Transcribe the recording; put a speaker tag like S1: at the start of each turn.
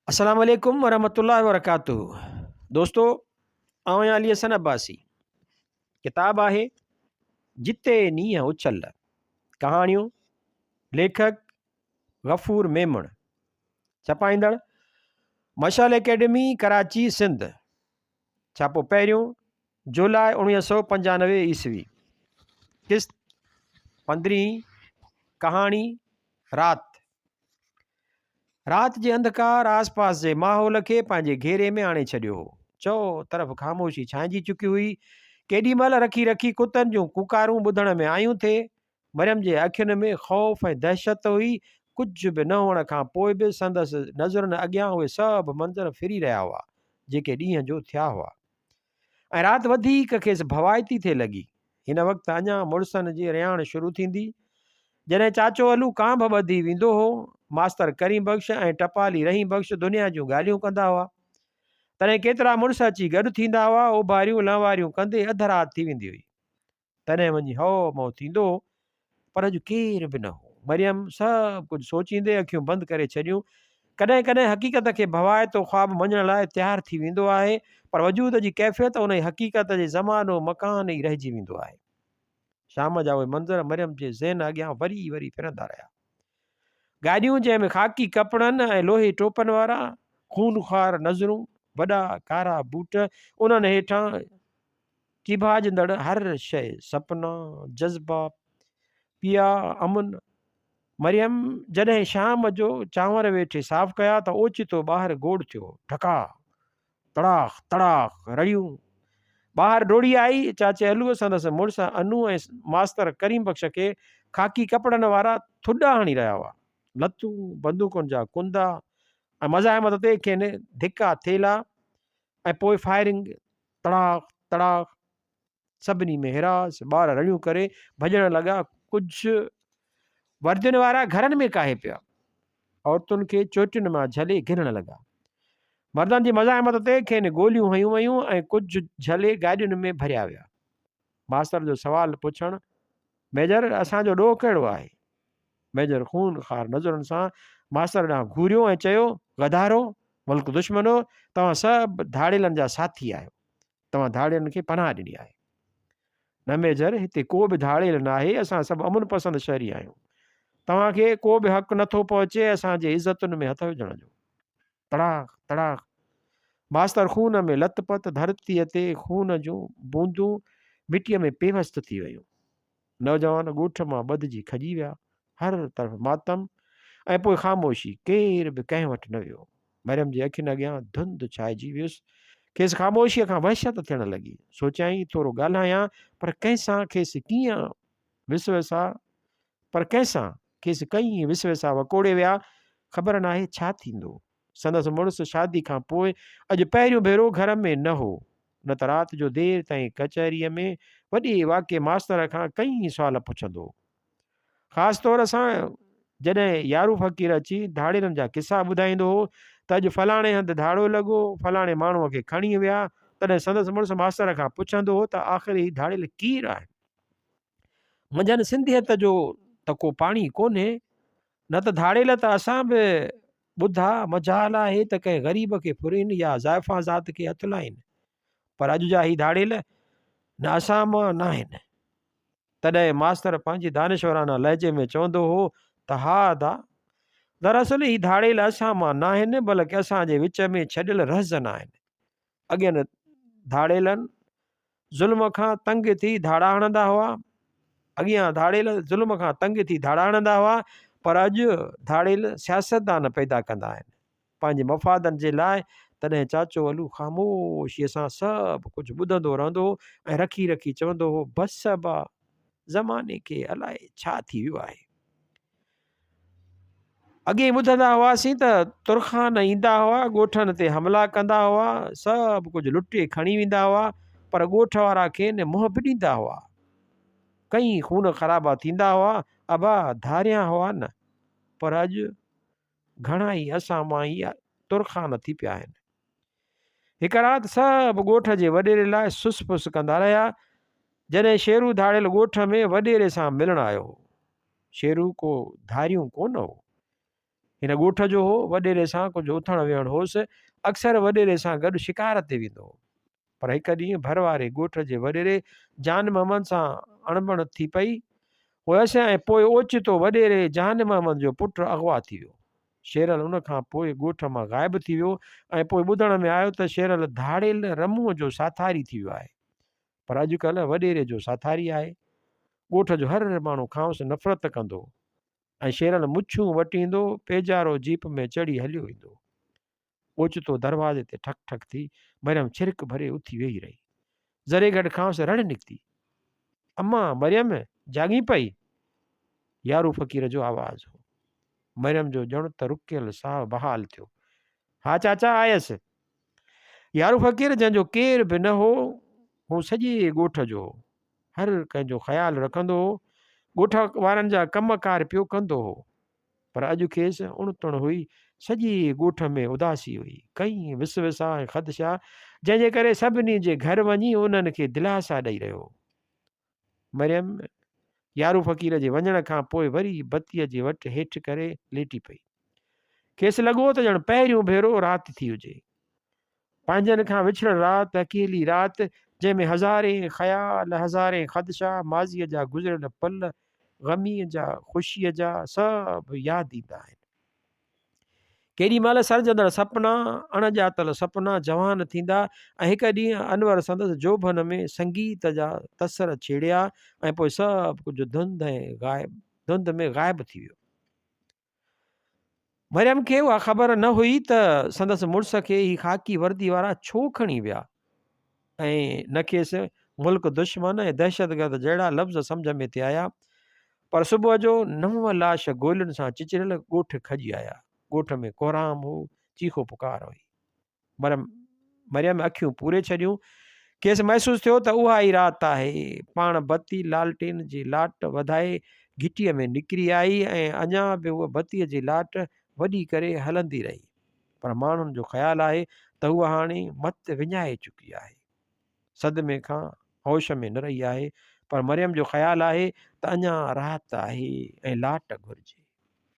S1: अस्सलाम वालेकुम वरहमतुल्लाहि वबरकातुहू। दोस्तों, आउं अली हसन अब्बासी। किताब आहे जिते नींहं उछल, कहाणियूं, लेखक गफ़ूर मेमण, छपाईंदड़ मशाल एकेडमी कराची सिंध, छापो पहिरियों जुलाई 1995 ईस्वी। किस्त 15, कहाणी रात। रात जे अंधकार आसपास जे माहौल खे पंहिंजे घेरे में आणे छॾियो हो। चओ तरफ़ ख़ामोशी छांइजी चुकी हुई। केॾी महिल रखी रखी कुतनि जूं कुकारूं ॿुधण में आयूं थे। मरियम जे अखियुनि में ख़ौफ़ ऐं दहशत हुई। कुझु बि न हुअण खां पोइ बि संदसि नज़रुनि अॻियां उहे सभु मंज़र फिरी रहिया हुआ जेके ॾींहं जो थिया हुआ। ऐं राति वधीक खेसि भवाइती थिए लॻी। हिन वक़्तु अञा मुड़ुसनि जी रियाण शुरू थींदी। जॾहिं चाचो अलू कांभ ॿधी वेंदो हो, मास्तर करीम बख़्श ऐं टपाली रहीम बख़्श दुनिया जूं ॻाल्हियूं कंदा हुआ। तॾहिं केतिरा मुड़ुस अची गॾु थींदा हुआ। उभारियूं लहवारियूं कंदे अधु राति थी वेंदी हुई। तॾहिं वञी हओ मओ थींदो, पर अॼु केर बि न हो। मरियम सभु कुझु सोचींदे अखियूं बंदि करे छॾियूं। कॾहिं कॾहिं हक़ीक़त खे भवाए थो ख़्वाब मञण लाइ तयारु थी वेंदो आहे, पर वजूद जी कैफ़ियत उन हक़ीक़त जे ज़मानो मकान ई रहिजी वेंदो आहे। शाम जा उहे मंज़र मरियम जे ज़हन अॻियां वरी वरी फिरंदा रहिया। गाॾियूं जंहिंमें ख़ाकी कपिड़नि ऐं लोहे टोपनि वारा, खूनखार नज़रूं, वॾा कारा बूट, उन्हनि हेठां चिभाजंदड़ हर शइ, सपना, जज़्बा, पिया, अमन। मरियम जॾहिं शाम जो चांवर वेठे साफ़ कया त ओचितो ॿाहिरि गोड़ थियो। ढका तड़ाक तड़ाक रड़ियूं। ॿाहिरि डोड़ी आई। चाचे अलूअ संदसि मुड़ुस अनू ऐं मास्तर करीम बख़्श खे ख़ाकी कपिड़नि वारा थुॾा हणी रहिया हुआ। लतूं बंदूकुनि जा कुंदा ऐं मज़ाहिमत ते खेनि धिका थेला ऐं पोइ फायरिंग। तड़ाक तड़ाक। सभिनी में हिरास। ॿार रड़ियूं करे भॼण लॻा। कुझु वर्दियुनि वारा घरनि में काहे पिया। औरतुनि खे चोटियुनि मां झले घिरण लॻा। मर्दनि जी मज़ाहिमत ते खेनि गोलियूं हयूं वयूं ऐं कुझु झले गाॾियुनि में भरिया विया। मास्तर जो सुवालु पुछणु, मेजर असांजो ॾोह कहिड़ो आहे? मेजर खून ख़ार नज़रुनि सां मास्तर ॾांहुं घूरियो ऐं चयो, गधारो, मुल्क दुश्मनो, तव्हां सभु धाड़ेलनि जा साथी आहियो। तव्हां धाड़ेलनि खे पनाह ॾिनी आहे। न मेजर, हिते को बि धाड़ेल न आहे। असां सभु अमुन पसंदि शहरी आहियूं। तव्हांखे को बि हक़ु नथो पहुचे असांजे इज़तुनि में हथ विझण जो। तड़ाक तड़ाक। मास्तर खून में लथपथ। धरतीअ ते खून जूं बूंदूं मिटीअ में पेवस्त थी वियूं। नौजवान ॻोठ मां ॿधिजी खजी विया। हर तरफ़ मातम ऐं पोइ ख़ामोशी। केर बि कंहिं वटि न वियो। मरियम जे अखियुनि अॻियां धुंध छाइजी वियुसि। खेसि ख़ामोशीअ खां वहशत थियण लॻी। सोचियाई थोरो ॻाल्हायां, पर कंहिंसां खेसि कीअं विसवसा पर कंहिंसां खेसि कई विसवसा वकोड़े विया। ख़बर नाहे छा थींदो। संदसि मुड़ुसु शादी खां पोइ अॼु पहिरियों भेरो घर में न हो। न त राति जो देरि ताईं कचहरीअ में वॾे वाके मास्तर खां कई सुवाल पुछंदो। ख़ासि तौर सां जॾहिं यारू फ़क़ीर अची धाड़ेलनि जा किसा ॿुधाईंदो हो त अॼु फलाणे हंधि धाड़ो लॻो, फलाणे माण्हूअ खे खणी विया। तॾहिं संदसि मुड़ुसु मास्तर खां पुछंदो हो त आख़िर ही धाड़ेल केरु आहे? मंझंदि सिंधियत जो त को पाणी कोन्हे। न त धाड़ेल त असां बि ॿुधा मजाल आहे त कंहिं ग़रीब खे फुरीन या ज़ाइफ़ा ज़ात खे हथु लाहिनि, पर अॼु जा ही धाड़ेल न असां मां न आहिनि। तॾहिं मास्तर पंहिंजी दानिशवराना लहजे में चवंदो हो त हा दा, दरअसल ही धाड़ेल असां मां न आहिनि, बल्कि असांजे विच में छॾियल रहज़न आहिनि। अॻियनि धाड़ेलनि ज़ुल्म खां तंग थी धाड़ा हणंदा हुआ। अॻियां धाड़ेल ज़ुल्म खां तंग थी धाड़ा हणंदा हुआ, पर अॼु धाड़ेल सियासतदान पैदा कंदा आहिनि पंहिंजे मफ़ादनि जे लाइ। तॾहिं चाचो अलू ख़ामोशीअ सां सभु कुझु ॿुधंदो रहंदो हो ऐं रखी रखी चवंदो हो, बसि बा, ज़माने खे अलाए छा थी वियो आहे। अॻे ॿुधंदा हुआसीं त तुरखान ईंदा हुआ, ॻोठनि ते हमला कंदा हुआ, सभु कुझु लुटे खणी वेंदा हुआ, पर ॻोठ वारा खेनि मुंहं बि ॾींदा हुआ। कई खून ख़राबा थींदा हुआ, अबा धारिया हुआ न, पर अॼु घणा ई असां मां ई तुरखान थी पिया आहिनि। हिकु राति सभु ॻोठ जे वॾेरे लाइ सुस पुस कंदा रहिया। जॾहिं शेरू धाड़ियल ॻोठ में वॾेरे सां मिलणु आयो। शेरू को धारियूं कोन हो। हिन ॻोठ जो हो, वॾेरे सां कुझु उथण वेहण होसि, अक्सर वॾेरे सां गॾु शिकार ते वेंदो हो। पर हिकु ॾींहुं भर वारे ॻोठ जे वॾेरे जान महमद सां अणबण थी पई हुयसि ऐं पोइ ओचितो वॾेरे जान महमद जो पुटु अगवा थी वियो। शेरल उन खां पोइ ॻोठ मां ग़ाइबु थी वियो ऐं पोइ ॿुधण में आयो त शेरल धाड़ेल रमुअ जो साथारी थी वियो आहे। पर अॼुकल्ह वॾेरे जो साथारी आहे। ॻोठ जो हर माण्हू खांसि नफ़रत कंदो ऐं शेरल मुछूं वठी ईंदो, पेजारो जीप में चढ़ी हलियो ईंदो। ओचितो दरवाज़े ते ठक ठक थी मरियम छिरिक भरे उथी वेही रही। ज़रे गॾु खांसि रड़ निकिती। अम्मा मरियम जागी पई? यारू फ़क़ीर जो आवाज़ हो। मरियम जो ॼण त रुकियल साह बहाल थियो। हा चाचा आयसि। यारू फ़क़ीर जंहिंजो केर बि न हो, हू सॼे ॻोठ जो हो, हर कंहिंजो ख़्यालु रखंदो हो, ॻोठ वारनि जा कमकार पियो कंदो हो। पर अॼु खेसि उणितुण हुई, सॼे ॻोठ में उदासी हुई, कई विसविसा ऐं ख़दशा, जंहिंजे करे सभिनी जे घर वञी उन्हनि खे दिलासा ॾेई रहियो। मरियम यारू फ़क़ीर जे वञण खां पोइ वरी बत्तीअ जे वटि हेठि करे लेटी पई। खेसि लॻो त ॼण पहिरियों भेरो राति थी हुजे। पंहिंजनि खां विछड़ल राति, अकेली राति, जंहिंमें हज़ारे ख़्याल, हज़ारे ख़दशा, माज़ीअ जा गुज़िरियल पल, ग़मीअ जा, ख़ुशीअ जा, सभु यादि ईंदा आहिनि। केॾी महिल सरजंदड़ सपना, अणॼातल सपना जवान थींदा ऐं हिकु ॾींहुं अनवर संदसि जोभन में संगीत जा तसर छेड़िया ऐं पोइ सभु कुझु धुंध में ग़ाइबु थी वियो। मरियम खे उहा ख़बर न हुई त संदसि मुड़ुस खे ही ख़ाकी वर्दी वारा छो खणी विया ऐं न खेसि मुल्क दुश्मन ऐं दहशतगर्द जहिड़ा लफ़्ज़ सम्झ में ते आया। पर सुबुह जो 9 लाश गोलियुनि सां चिचिरियल ॻोठ खॼी आया। ॻोठ में कोराम हो, चीखो पुकार हुई। मरियम अखियूं पूरे छॾियूं। खेसि महसूसु थियो त उहा ई राति आहे। पाण बत्ती लालटेन जी लाट वधाए घिटीअ में निकिरी आई ऐं अञा बि उहा बत्तीअ जी लाट वॾी करे हलंदी रही। पर माण्हुनि जो ख़्यालु आहे त उहा हाणे मत विञाए चुकी आहे, सदमे खां होश में न रही आहे। पर मरियम जो ख़्यालु आहे त अञा राति आहे ऐं लाट घुरिजे।